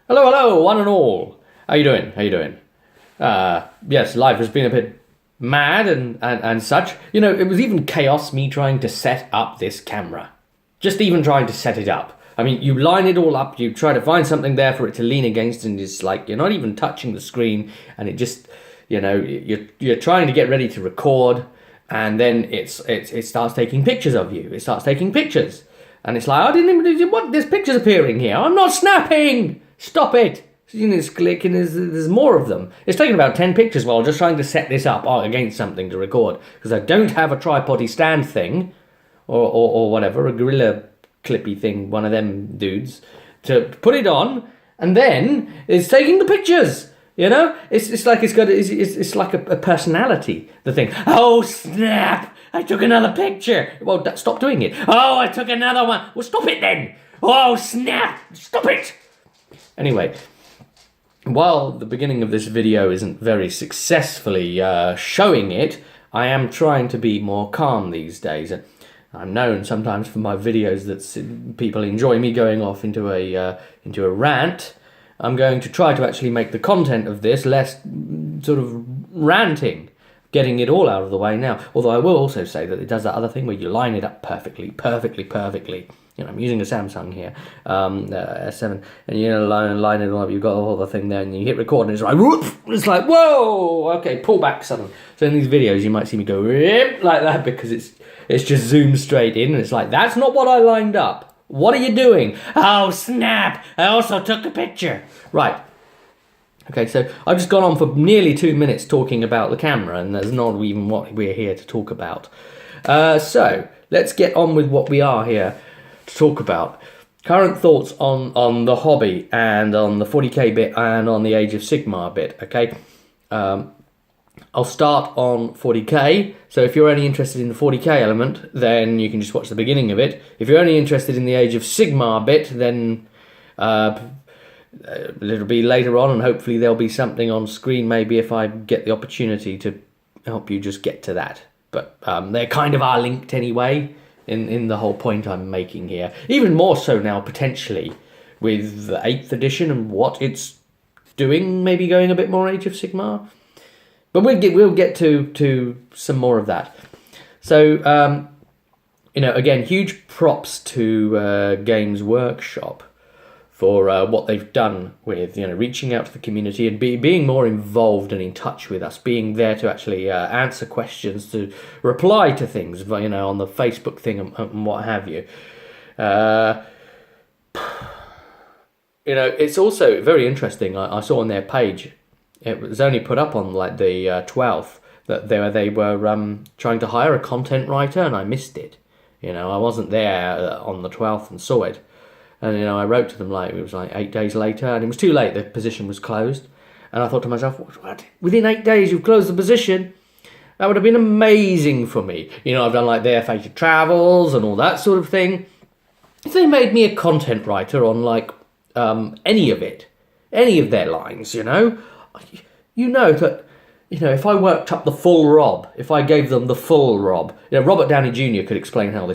Hello, hello, one and all. How you doing? How you doing? Yes, life has been a bit mad and such. You know, it was even chaos me trying to set up this camera. Just even trying to set it up. I mean, you line it all up, you try to find something there for it to lean against, and it's like you're not even touching the screen, and it just, you know, you're trying to get ready to record, and then it starts taking pictures of you. It starts taking pictures. And it's like, I didn't even, what, there's pictures appearing here. I'm not snapping! Stop it! You know, it's clicking, there's more of them. It's taken about 10 pictures while just trying to set this up against something to record. Because I don't have a tripod stand thing, or whatever, a gorilla clippy thing, one of them dudes, to put it on, and then it's taking the pictures. You know, it's like it's like a personality. The thing. Oh snap! I took another picture. Well, stop doing it. Oh, I took another one. Well, stop it then. Oh snap! Stop it. Anyway, while the beginning of this video isn't very successfully showing it, I am trying to be more calm these days. I'm known sometimes for my videos that people enjoy me going off into a rant. I'm going to try to actually make the content of this less sort of ranting, getting it all out of the way now. Although I will also say that it does that other thing where you line it up perfectly. You know, I'm using a Samsung here, S7, and you know, line it all up. You've got the whole thing there, and you hit record, and it's like, whoop! It's like, whoa! Okay, pull back suddenly. So in these videos, you might see me go like that because it's just zoomed straight in, and it's like, that's not what I lined up. What are you doing? Oh, snap! I also took a picture. Right. Okay, so I've just gone on for nearly 2 minutes talking about the camera, and that's not even what we're here to talk about. So, let's get on with what we are here to talk about. Current thoughts on the hobby, and on the 40k bit, and on the Age of Sigmar bit, okay? I'll start on 40k, so if you're only interested in the 40k element, then you can just watch the beginning of it. If you're only interested in the Age of Sigmar bit, then it'll be later on, and hopefully there'll be something on screen maybe if I get the opportunity to help you just get to that. But they kind of are linked anyway, in the whole point I'm making here. Even more so now, potentially, with the 8th edition and what it's doing, maybe going a bit more Age of Sigmar. But we'll get to some more of that. So, you know, again, huge props to Games Workshop for what they've done with, you know, reaching out to the community and being more involved and in touch with us, being there to actually answer questions, to reply to things, you know, on the Facebook thing and what have you. You know, it's also very interesting. I saw on their page, it was only put up on like the 12th, that they were trying to hire a content writer, and I missed it. You know, I wasn't there on the 12th and saw it. And, you know, I wrote to them, like, it was like 8 days later, and it was too late, the position was closed. And I thought to myself, what? Within 8 days you've closed the position? That would have been amazing for me. You know, I've done like their fated travels and all that sort of thing. If they made me a content writer on like any of it, any of their lines, you know that, you know, if I worked up the full Rob, if I gave them the full Rob, you know, Robert Downey Jr. could explain how the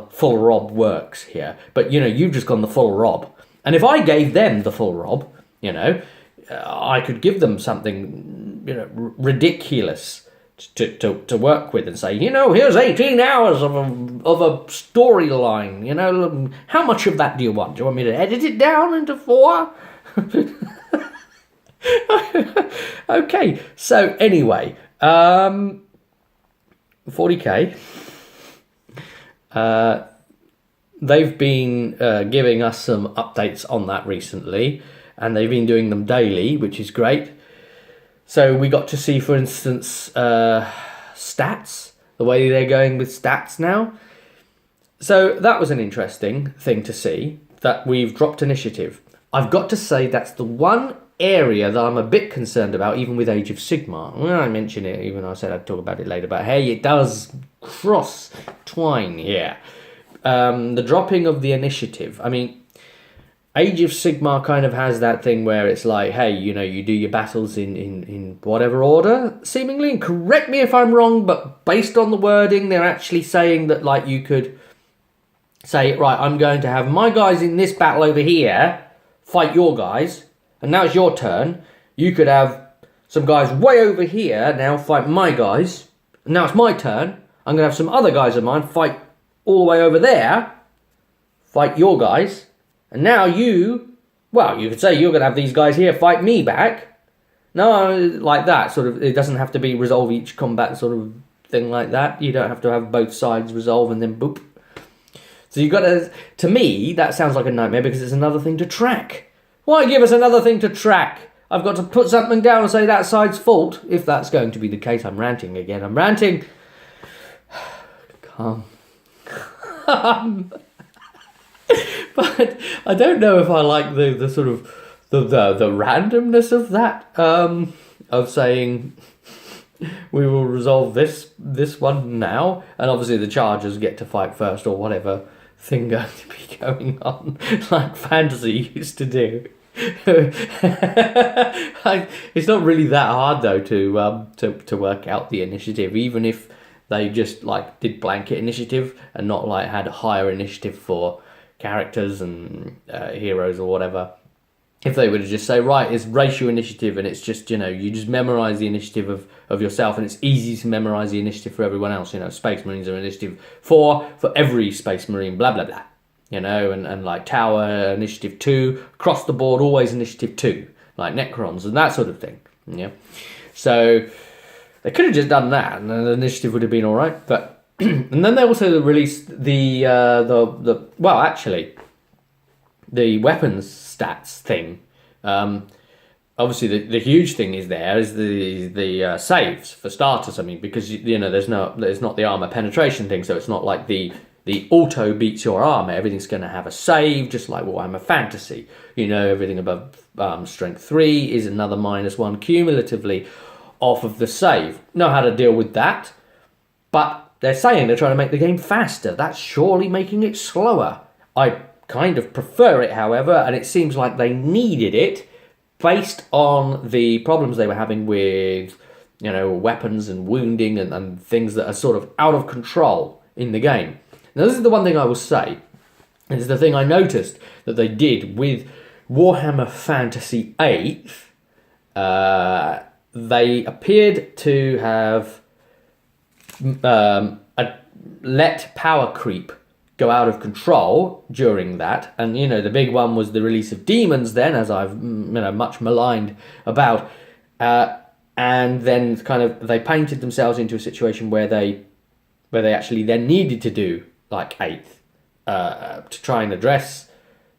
full Rob works here, but, you know, you've just gone the full Rob. And if I gave them the full Rob, you know, I could give them something, you know, ridiculous to work with and say, you know, here's 18 hours of a storyline, you know, how much of that do you want? Do you want me to edit it down into 4? Okay, so anyway, 40k, they've been giving us some updates on that recently, and they've been doing them daily, which is great. So we got to see, for instance, stats, the way they're going with stats now. So that was an interesting thing to see, that we've dropped initiative. I've got to say that's the one area that I'm a bit concerned about, even with Age of Sigmar. Well, I mention it, even though I said I'd talk about it later, but hey, it does cross-twine here. The dropping of the initiative. I mean, Age of Sigmar kind of has that thing where it's like, hey, you know, you do your battles in whatever order, seemingly, and correct me if I'm wrong, but based on the wording, they're actually saying that, like, you could say, right, I'm going to have my guys in this battle over here fight your guys, and now it's your turn. You could have some guys way over here now fight my guys, and now it's my turn. I'm going to have some other guys of mine fight all the way over there, fight your guys, and now you could say you're going to have these guys here fight me back. No, like that, sort of, it doesn't have to be resolve each combat sort of thing like that. You don't have to have both sides resolve and then boop. So you've got to me, that sounds like a nightmare because it's another thing to track. Why give us another thing to track? I've got to put something down and say that side's fault. If that's going to be the case, I'm ranting again. I'm ranting. Calm. But I don't know if I like the sort of the randomness of that, of saying we will resolve this one now, and obviously the Chargers get to fight first or whatever thing going to be going on, like fantasy used to do. It's not really that hard though to work out the initiative, even if they just like did blanket initiative and not like had a higher initiative for characters and heroes or whatever. If they were to just say, right, it's ratio initiative, and it's just, you just memorize the initiative of yourself, and it's easy to memorize the initiative for everyone else. Space Marines are initiative 4 for every Space Marine, blah, blah, blah. And like Tower initiative 2, across the board, always initiative 2, like Necrons and that sort of thing. Yeah. So they could have just done that, and the initiative would have been all right. But and then they also released the weapons stats thing. Obviously, the huge thing is the saves for starters. I mean, because there's not the armor penetration thing, so it's not like the auto beats your armor. Everything's going to have a save, just like Warhammer Fantasy. Everything above strength 3 is another -1 cumulatively off of the save. Know how to deal with that, but they're saying they're trying to make the game faster. That's surely making it slower. I kind of prefer it, however, and it seems like they needed it based on the problems they were having with, weapons and wounding and things that are sort of out of control in the game. Now, this is the one thing I will say. It's the thing I noticed that they did with Warhammer Fantasy 8. They appeared to have let power creep go out of control during that, and the big one was the release of demons then, as I've much maligned about, and then kind of they painted themselves into a situation where they actually then needed to do like 8th to try and address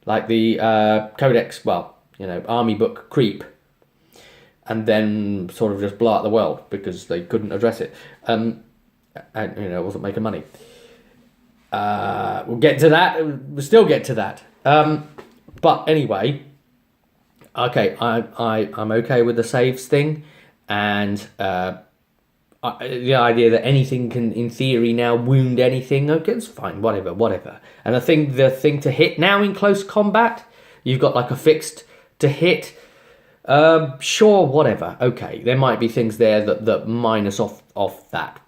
like the codex, army book creep, and then sort of just blow out the world because they couldn't address it, and it wasn't making money. We'll get to that. We'll still get to that. But anyway, okay, I'm okay with the saves thing, and the idea that anything can, in theory, now wound anything. Okay, it's fine. Whatever. And the thing to hit now in close combat, you've got like a fixed to hit. Sure, whatever. Okay, there might be things there that minus off that.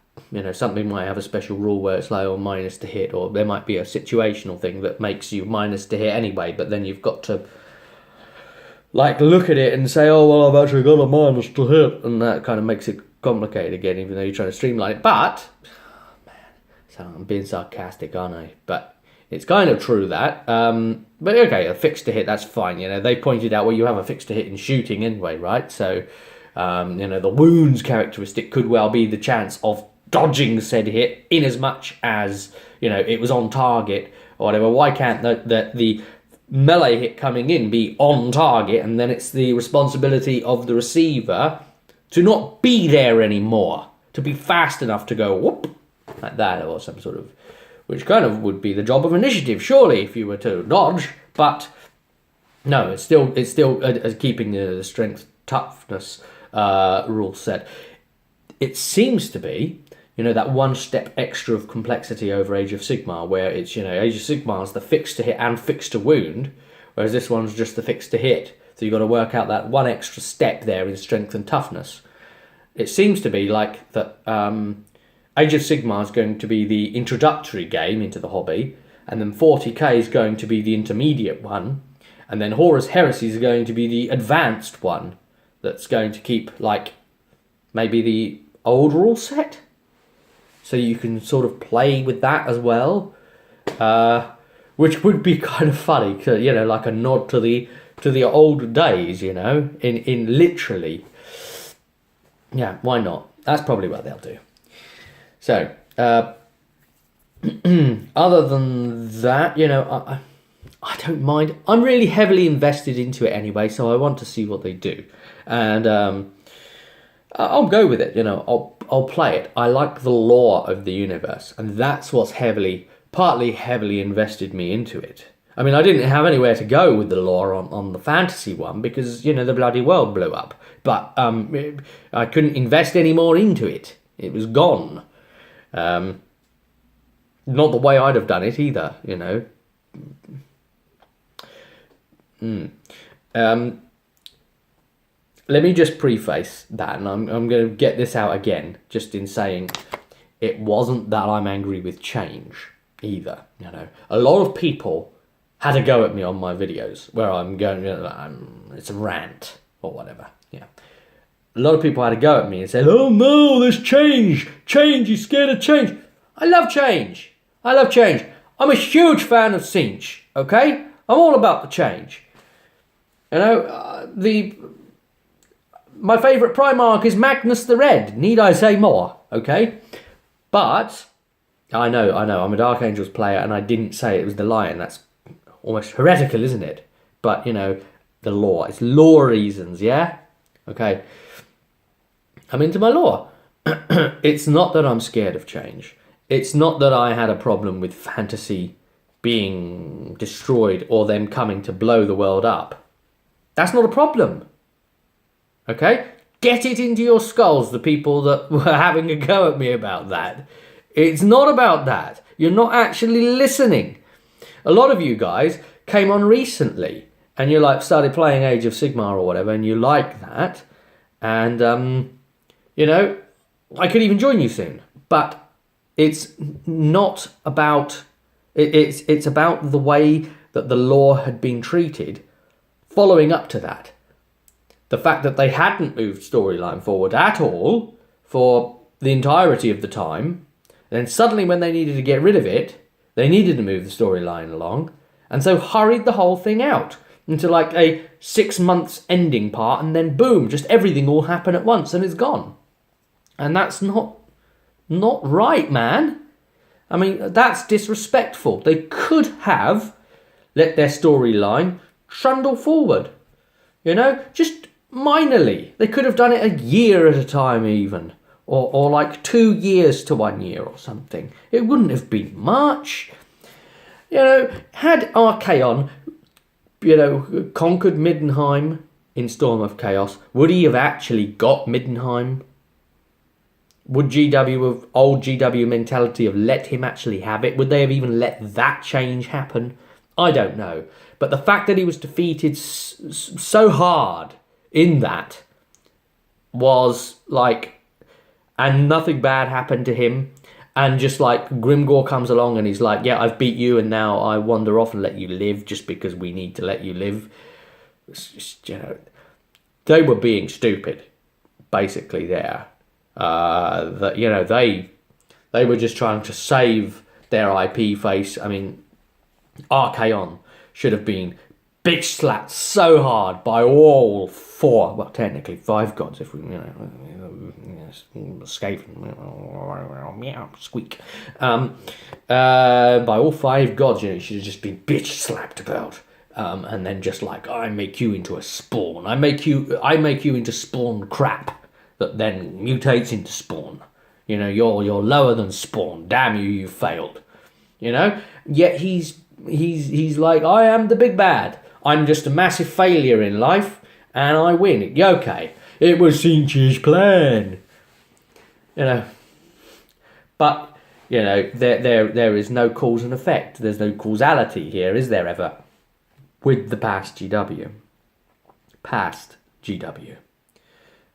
Something might have a special rule where it's like, or minus to hit, or there might be a situational thing that makes you minus to hit anyway, but then you've got to like look at it and say, oh, well, I've actually got a minus to hit, and that kind of makes it complicated again, even though you're trying to streamline it. But, so I'm being sarcastic, aren't I? But it's kind of true that, but okay, a fixed to hit, that's fine. They pointed out, well, you have a fixed to hit in shooting anyway, right? So, the wounds characteristic could well be the chance of dodging said hit, in as much as it was on target or whatever. Why can't the melee hit coming in be on target, and then it's the responsibility of the receiver to not be there anymore, to be fast enough to go whoop like that, or some sort of, which kind of would be the job of initiative, surely, if you were to dodge. But no, it's still keeping the strength toughness rule set. It seems to be that one step extra of complexity over Age of Sigmar, where it's, Age of Sigmar is the fixed to hit and fixed to wound, whereas this one's just the fixed to hit. So you've got to work out that one extra step there in strength and toughness. It seems to be like that Age of Sigmar is going to be the introductory game into the hobby, and then 40k is going to be the intermediate one, And then Horus Heresy is going to be the advanced one that's going to keep, like, maybe the old rule set. So you can sort of play with that as well. Which would be kind of funny, you know, like a nod to the old days, you know, in literally. Yeah, why not? That's probably what they'll do. So, other than that, you know, I don't mind. I'm really heavily invested into it anyway, so I want to see what they do. And I'll go with it, you know, I'll play it. I like the lore of the universe, and that's what's partly heavily invested me into it. I mean, I didn't have anywhere to go with the lore on the fantasy one because, you know, the bloody world blew up. But I couldn't invest any more into it. It was gone. Not the way I'd have done it either, you know. Let me just preface that, and I'm going to get this out again, just in saying it wasn't that I'm angry with change either, you know. A lot of people had a go at me on my videos where I'm going, you know, it's a rant or whatever, yeah. A lot of people had a go at me and said, oh no, there's change, you're scared of change. I love change. I'm a huge fan of Cinch, okay? I'm all about the change. You know, my favourite Primarch is Magnus the Red. Need I say more? Okay? But, I know, I'm a Dark Angels player and I didn't say it was the Lion. That's almost heretical, isn't it? But, you know, the lore. It's lore reasons, yeah? Okay. I'm into my lore. It's not that I'm scared of change. It's not that I had a problem with fantasy being destroyed or them coming to blow the world up. That's not a problem. Okay? Get it into your skulls, the people that were having a go at me about that. It's not about that. You're not actually listening. A lot of you guys came on recently and you like started playing Age of Sigmar or whatever and you like that. And, you know, I could even join you soon. But it's not about... It's about the way that the lore had been treated following up to that. The fact that they hadn't moved storyline forward at all for the entirety of the time, and then suddenly when they needed to get rid of it, they needed to move the storyline along, and so hurried the whole thing out into like a 6 months ending part, and then boom, just everything all happened at once and it's gone. And that's not right, man. I mean, that's disrespectful. They could have let their storyline trundle forward, you know, just minorly. They could have done it a year at a time even, or like 2 years to 1 year or something. It wouldn't have been much. You know, had Archaon, you know, conquered Middenheim in Storm of Chaos, would he have actually got Middenheim? Would old GW mentality have let him actually have it? Would they have even let that change happen? I don't know. But the fact that he was defeated so hard in that was like, and nothing bad happened to him, and just like Grimgor comes along and he's like, yeah, I've beat you and now I wander off and let you live just because we need to let you live. It's just, you know, they were being stupid, basically there. That, you know, they were just trying to save their IP face. I mean, Archaon should have been bitch slapped so hard by all 4, well, technically 5 gods, if we, you know, Skaven, meow, squeak. By all 5 gods, you know, should have just been bitch slapped about. And then just like, I make you into a spawn. I make you into spawn crap that then mutates into spawn. You know, you're lower than spawn. Damn you, you failed. You know? Yet he's like, I am the big bad. I'm just a massive failure in life, and I win. Okay. It was Cinch's plan. You know. But, you know, there is no cause and effect. There's no causality here, is there ever? With the past GW. Past GW.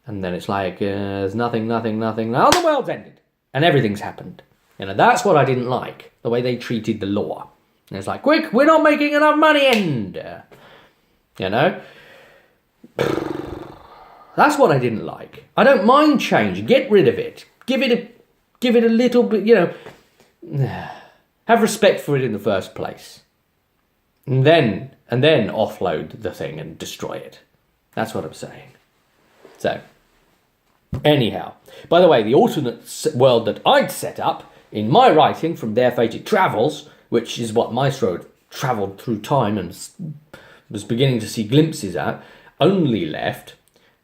And then it's like, there's nothing. Now the world's ended. And everything's happened. You know, that's what I didn't like. The way they treated the lore. And it's like, quick, we're not making enough money, end. you know? That's what I didn't like. I don't mind change. Get rid of it. Give it a little bit, you know. Have respect for it in the first place. And then offload the thing and destroy it. That's what I'm saying. So, anyhow. By the way, the alternate world that I'd set up in my writing from Their Fated Travels, which is what Maestro had travelled through time and was beginning to see glimpses at, only left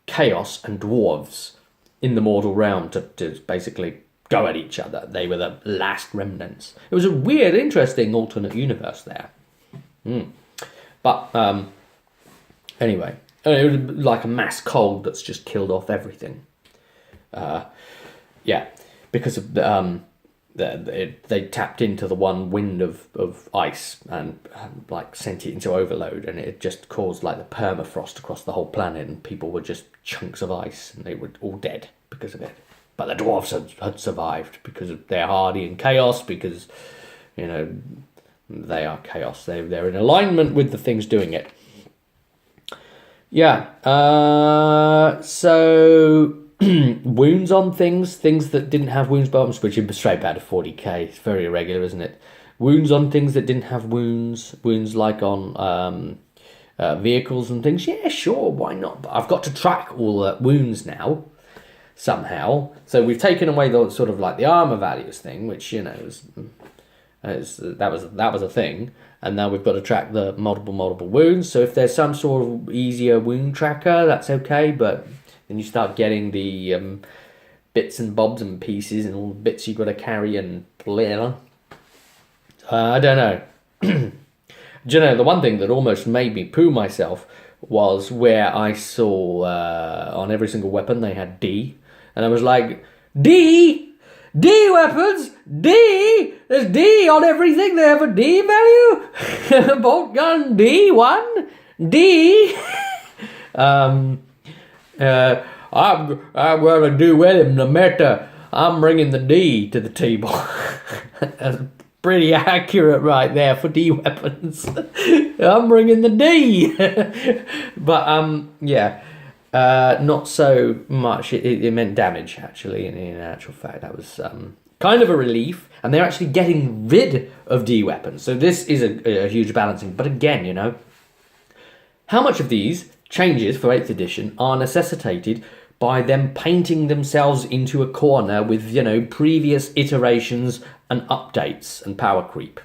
chaos and dwarves in the mortal realm to basically go at each other. They were the last remnants. It was a weird, interesting alternate universe there. But anyway, it was like a mass cold that's just killed off everything. Yeah, because of they tapped into the one wind of ice and like sent it into overload, and it just caused like the permafrost across the whole planet, and people were just chunks of ice, and they were all dead because of it. But the dwarves had survived because of their hardy and chaos, because, you know, they are chaos. They're in alignment with the things doing it. Yeah. So wounds on things that didn't have wounds bottoms, which is straight out of 40k. It's very irregular, isn't it? Wounds on things that didn't have wounds like on vehicles and things. Yeah, sure, why not? But I've got to track all the wounds now somehow. So we've taken away the sort of like the armor values thing, which, you know, that was a thing, and now we've got to track the multiple wounds. So if there's some sort of easier wound tracker, that's okay, but then you start getting the bits and bobs and pieces and all the bits you've got to carry and blah. I don't know. Do you know, the one thing that almost made me poo myself was where I saw on every single weapon they had D, and I was like, D weapons, D. There's D on everything. They have a D value. Bolt gun D1, D. I'm gonna do with him no matter. I'm bringing the D to the table. That's pretty accurate right there for D weapons. I'm bringing the D. But yeah. Not so much. It meant damage, actually, in actual fact. That was kind of a relief. And they're actually getting rid of D weapons. So this is a huge balancing. But again, you know, how much of these changes for 8th edition are necessitated by them painting themselves into a corner with, you know, previous iterations and updates and power creep?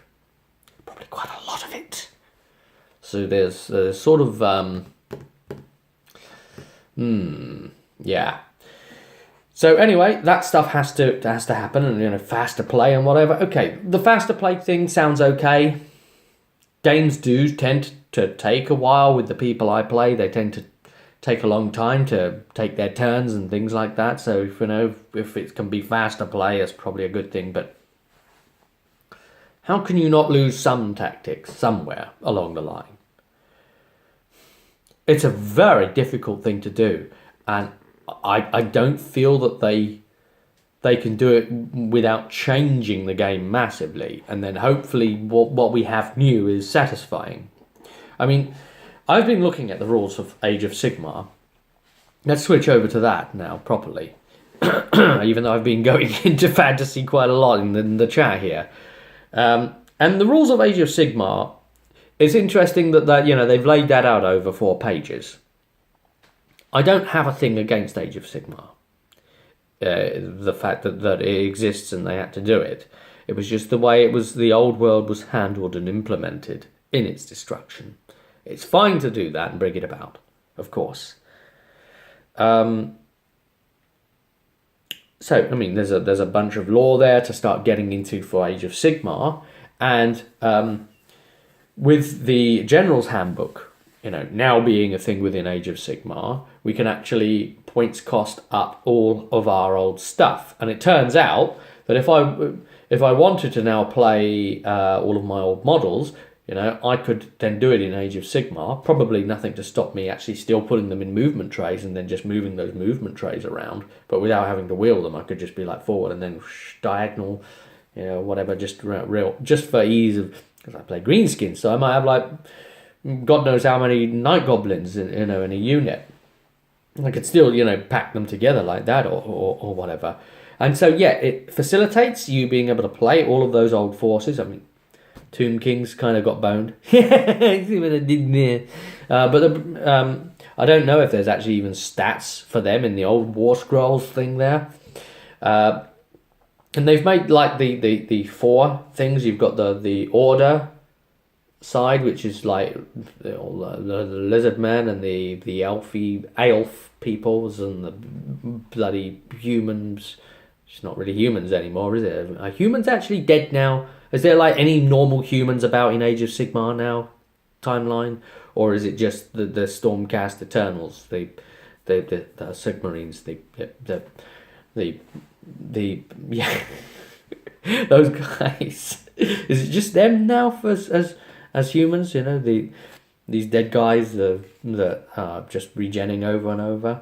Probably quite a lot of it. So there's sort of... yeah. So anyway, that stuff has to happen, and, you know, faster play and whatever. Okay, the faster play thing sounds okay. Games do tend to take a while with the people I play. They tend to take a long time to take their turns and things like that. So, if, you know, if it can be faster play, it's probably a good thing. But how can you not lose some tactics somewhere along the line? It's a very difficult thing to do, and I don't feel that they can do it without changing the game massively, and then hopefully what we have new is satisfying. I mean, I've been looking at the rules of Age of Sigmar. Let's switch over to that now properly, even though I've been going into fantasy quite a lot in the chat here. And the rules of Age of Sigmar, it's interesting that you know, they've laid that out over 4 pages. I don't have a thing against Age of Sigmar. The fact that it exists and they had to do it. It was just the way the old world was handled and implemented in its destruction. It's fine to do that and bring it about, of course. So, I mean, there's a bunch of lore there to start getting into for Age of Sigmar, and with the General's Handbook, you know, now being a thing within Age of Sigmar, we can actually points cost up all of our old stuff. And it turns out that if I wanted to now play all of my old models, you know, I could then do it in Age of Sigmar. Probably nothing to stop me actually still putting them in movement trays and then just moving those movement trays around. But without having to wheel them, I could just be like forward and then diagonal, you know, whatever, just for ease of... Because I play greenskin, so I might have like God knows how many night goblins in a unit. I could still, pack them together like that or whatever. And so, yeah, it facilitates you being able to play all of those old forces. I mean, Tomb King's kind of got boned. I don't know if there's actually even stats for them in the old War Scrolls thing there. And they've made like the four things. You've got the Order side, which is like the lizard men and the elf peoples and the bloody humans. It's not really humans anymore, is it? Are humans actually dead now? Is there like any normal humans about in Age of Sigmar now timeline, or is it just the Stormcast Eternals, the Sigmarines, the yeah, those guys? Is it just them now as humans? These dead guys that are just regenning over and over.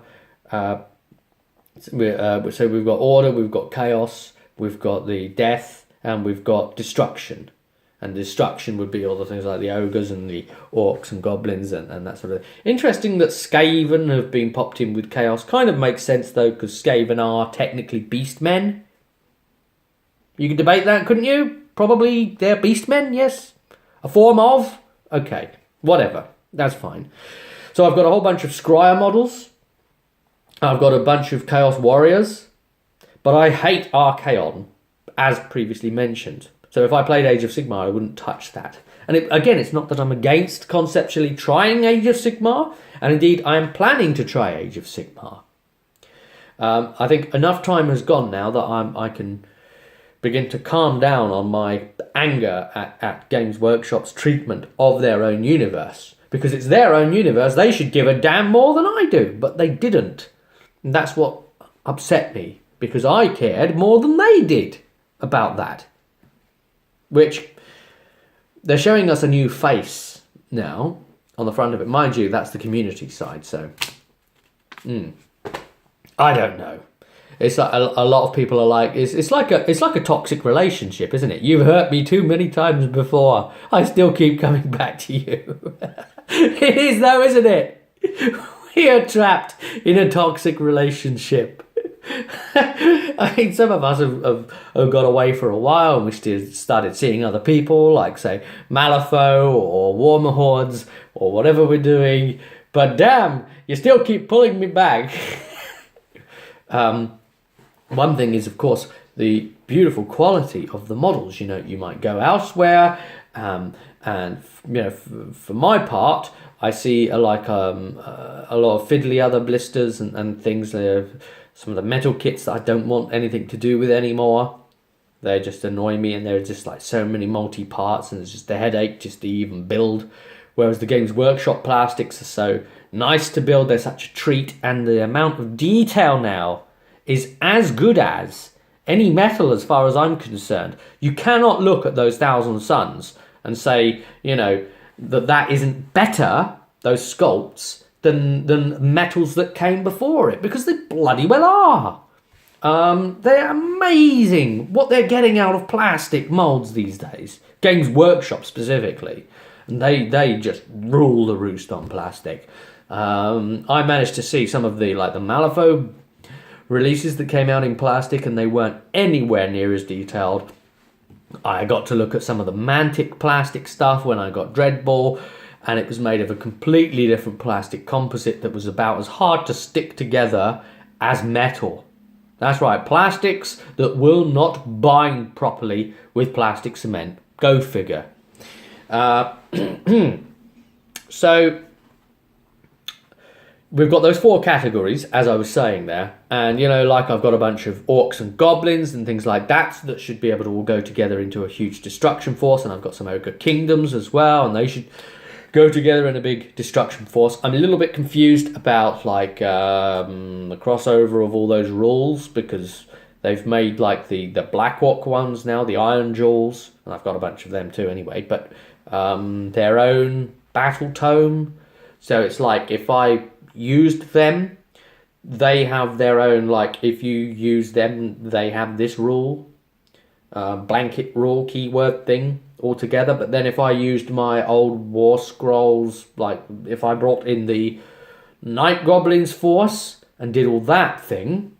So we've got Order, we've got Chaos, we've got the Death, and we've got Destruction. And Destruction would be all the things like the Ogres and the Orcs and Goblins and that sort of thing. Interesting that Skaven have been popped in with Chaos. Kind of makes sense, though, because Skaven are technically Beastmen. You could debate that, couldn't you? Probably they're Beastmen, yes? A form of? Okay, whatever. That's fine. So I've got a whole bunch of Scryer models. I've got a bunch of Chaos Warriors, but I hate Archaon, as previously mentioned. So if I played Age of Sigmar, I wouldn't touch that. And again, it's not that I'm against conceptually trying Age of Sigmar, and indeed I am planning to try Age of Sigmar. I think enough time has gone now that I can begin to calm down on my anger at Games Workshop's treatment of their own universe. Because it's their own universe, they should give a damn more than I do, but they didn't. And that's what upset me, because I cared more than they did about that. Which, they're showing us a new face now on the front of it. Mind you, that's the community side, so I don't know. It's like a lot of people are like, it's like a toxic relationship, isn't it? You've hurt me too many times before. I still keep coming back to you. It is though, isn't it? We are trapped in a toxic relationship. I mean, some of us have got away for a while and we started seeing other people, like, say, Malifaux or Warmahordes or whatever we're doing. But damn, you still keep pulling me back. One thing is, of course, the beautiful quality of the models. You might go elsewhere, and for my part, I see a lot of fiddly other blisters and things. Some of the metal kits that I don't want anything to do with anymore. They just annoy me, and they're just like so many multi-parts, and it's just a headache just to even build. Whereas the Games Workshop plastics are so nice to build, they're such a treat, and the amount of detail now is as good as any metal as far as I'm concerned. You cannot look at those Thousand Suns and say, that isn't better, those sculpts, than metals that came before it, because they bloody well are. They're amazing what they're getting out of plastic molds these days. Games Workshop specifically. And they just rule the roost on plastic. I managed to see some of the Malifaux releases that came out in plastic, and they weren't anywhere near as detailed. I got to look at some of the Mantic plastic stuff when I got Dreadball, and it was made of a completely different plastic composite that was about as hard to stick together as metal. That's right, plastics that will not bind properly with plastic cement. Go figure. So we've got those four categories, as I was saying there. And, I've got a bunch of orcs and goblins and things like that should be able to all go together into a huge destruction force. And I've got some ogre kingdoms as well, and they should go together in a big destruction force. I'm a little bit confused about, the crossover of all those rules, because they've made, the Black Orc ones now, the Iron Jewels, and I've got a bunch of them too anyway, but their own battle tome. So it's like, if I used them, they have their own, if you use them, they have this rule, blanket rule keyword thing. altogether. But then if I used my old War Scrolls, like if I brought in the Night Goblins force and did all that thing,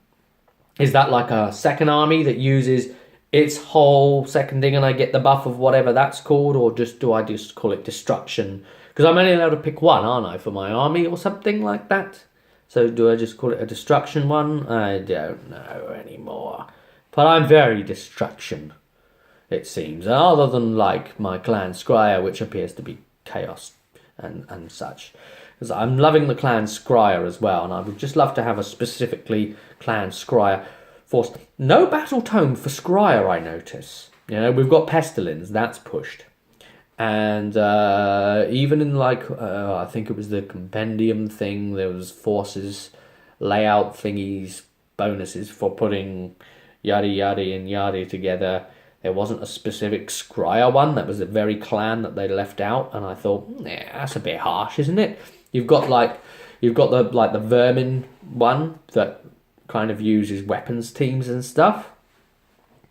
is that like a second army that uses its whole second thing and I get the buff of whatever that's called, or do I just call it destruction? Because I'm only allowed to pick one, aren't I, for my army or something like that? So do I just call it a destruction one? I don't know anymore. But I'm very destruction, it seems. Other than like my clan Scryer, which appears to be chaos and such. Because I'm loving the clan Scryer as well, and I would just love to have a specifically clan Scryer force. No battle tome for Scryer, I notice. You know, we've got Pestilence, that's pushed. And even in like, I think it was the compendium thing, there was forces, layout thingies, bonuses for putting yada yada and yada together. There wasn't a specific Scryer one. That was a very clan that they left out, and I thought, yeah, that's a bit harsh, isn't it? You've got the vermin one that kind of uses weapons teams and stuff,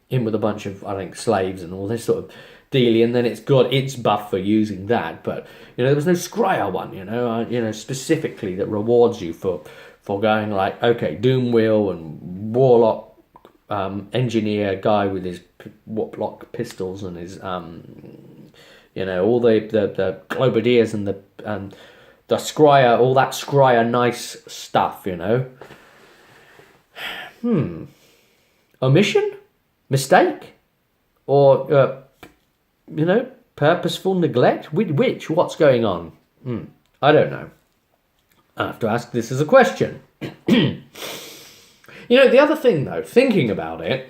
in with a bunch of, I think, slaves and all this sort of dealy, and then it's got its buff for using that. But there was no Scryer one, specifically that rewards you for going like, okay, Doom Wheel and Warlock. Engineer guy with his Warlock pistols and his all the Globadiers and the Scryer, all that Scryer nice stuff, Omission? Mistake? Or purposeful neglect? Which? What's going on? I don't know. I have to ask this as a question. The other thing, though, thinking about it,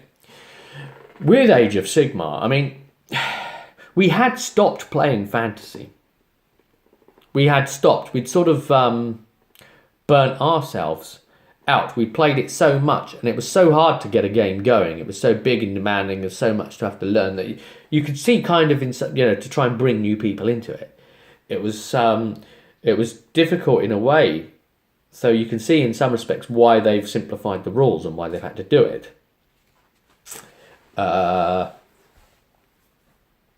with Age of Sigmar, I mean, we had stopped playing fantasy. We had stopped. We'd sort of burnt ourselves out. We played it so much, and it was so hard to get a game going. It was so big and demanding, and so much to have to learn that you could see kind of, to try and bring new people into it. It was difficult in a way. So you can see in some respects why they've simplified the rules and why they've had to do it.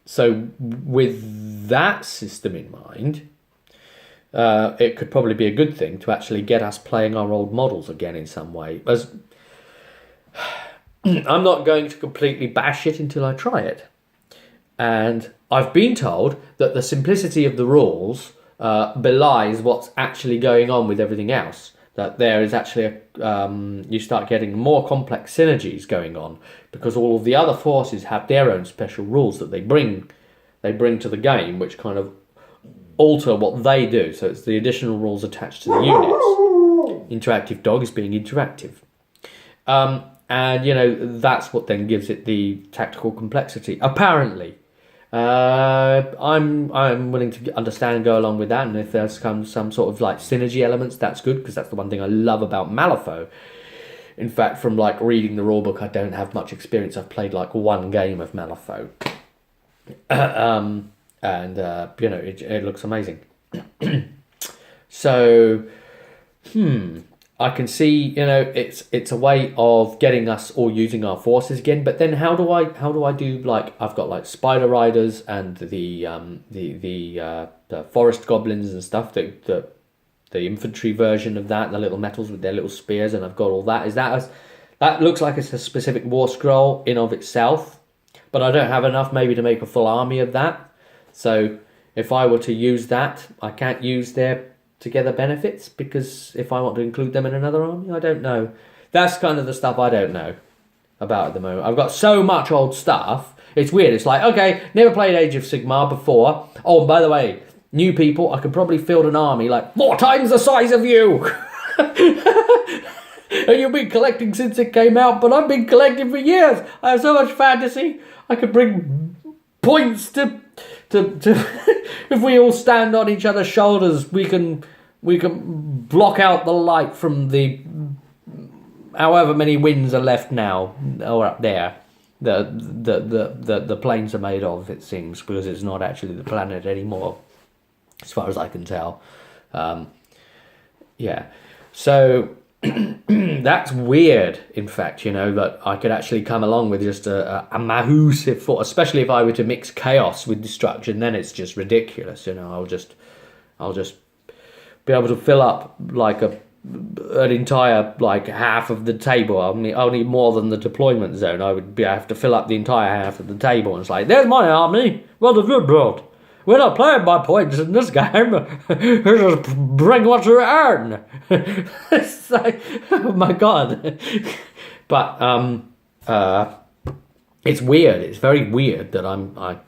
So with that system in mind, it could probably be a good thing to actually get us playing our old models again in some way. As I'm not going to completely bash it until I try it. And I've been told that the simplicity of the rules belies what's actually going on with everything else. That there is actually you start getting more complex synergies going on because all of the other forces have their own special rules that they bring to the game, which kind of alter what they do. So it's the additional rules attached to the units. Interactive dog is being interactive, and that's what then gives it the tactical complexity. Apparently. I'm willing to understand and go along with that, and if there's some sort of like synergy elements, that's good, because that's the one thing I love about Malifaux. In fact, from like reading the rulebook, I don't have much experience. I've played like one game of Malifaux, and it looks amazing. So, I can see, it's a way of getting us all using our forces again. But then how do I do, like, I've got like spider riders and the forest goblins and stuff, the infantry version of that, the little metals with their little spears, and I've got all that. That looks like it's a specific war scroll in of itself, but I don't have enough maybe to make a full army of that. So if I were to use that, I can't use their together benefits, because if I want to include them in another army, I don't know. That's kind of the stuff I don't know about at the moment. I've got so much old stuff. It's weird. It's like, okay, never played Age of Sigmar before. Oh, and by the way, new people, I could probably field an army like 4 times the size of you. And you've been collecting since it came out, but I've been collecting for years. I have so much fantasy. I could bring points to if we all stand on each other's shoulders, we can block out the light from the however many winds are left now, or up there. The planes are made of, it seems, because it's not actually the planet anymore, as far as I can tell. Yeah. So That's weird, in fact, that I could actually come along with just a massive thought, especially if I were to mix chaos with destruction, then it's just ridiculous, I'll just be able to fill up like an entire like half of the table. I'll need more than the deployment zone. I have to fill up the entire half of the table, and it's like, there's my army. What have you brought? We're not playing by points in this game. Just bring what you earn. It's like, oh my god. But it's weird. It's very weird that I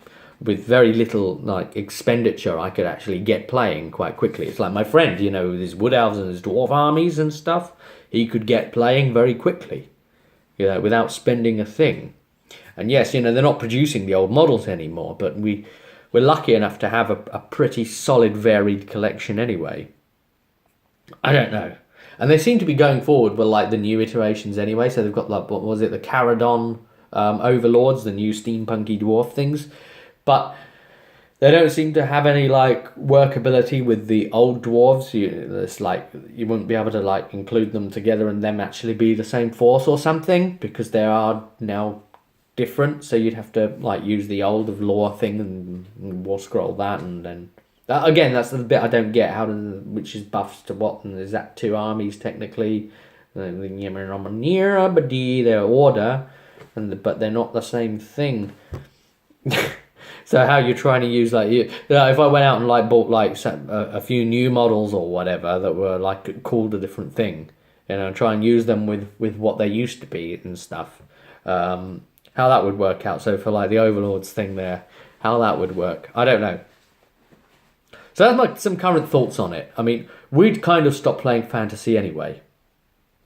with very little like expenditure, I could actually get playing quite quickly. It's like my friend, with his wood elves and his dwarf armies and stuff. He could get playing very quickly, without spending a thing. And yes, they're not producing the old models anymore, but we're lucky enough to have a pretty solid, varied collection anyway. I don't know. And they seem to be going forward with like the new iterations anyway. So they've got like, what was it, the Caradon overlords, the new steampunky dwarf things. But they don't seem to have any like workability with the old dwarves. It's like you wouldn't be able to like include them together and them actually be the same force or something, because they are now different. So you'd have to like use the old of lore thing and war scroll that, and then again, that's the bit I don't get. Which is buffs to what, and is that two armies technically? They're order, but they're not the same thing. So how you're trying to use like if I went out and like bought like a few new models or whatever that were like called a different thing, try and use them with what they used to be and stuff. How that would work out. So for like the Overlords thing there, how that would work, I don't know. So that's like some current thoughts on it. I mean, we'd kind of stopped playing fantasy anyway,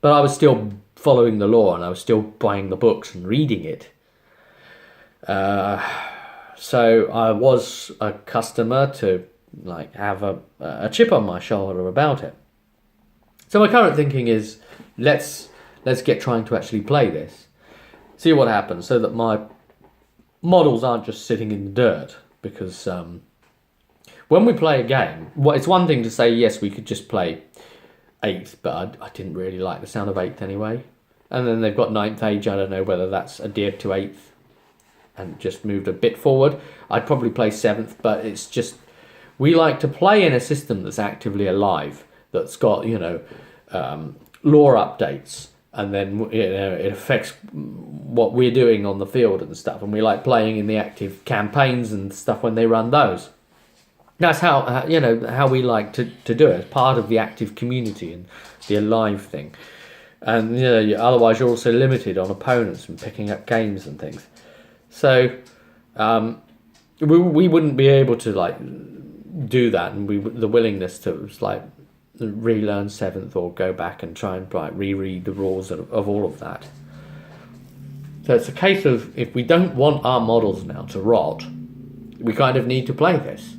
but I was still following the lore and I was still buying the books and reading it. So I was a customer to like have a chip on my shoulder about it. So my current thinking is let's get trying to actually play this, see what happens, so that my models aren't just sitting in the dirt. Because when we play a game, it's one thing to say yes, we could just play 8th, but I didn't really like the sound of 8th anyway. And then they've got 9th Age. I don't know whether that's adhered to 8th and just moved a bit forward. I'd probably play 7th, but it's just, we like to play in a system that's actively alive, that's got, lore updates, and then, it affects what we're doing on the field and stuff, and we like playing in the active campaigns and stuff when they run those. That's how we like to do it, as part of the active community and the alive thing. And, otherwise you're also limited on opponents and picking up games and things. So, we wouldn't be able to like do that, and the willingness to like relearn 7th or go back and try and like reread the rules of all of that. So it's a case of, if we don't want our models now to rot, we kind of need to play this.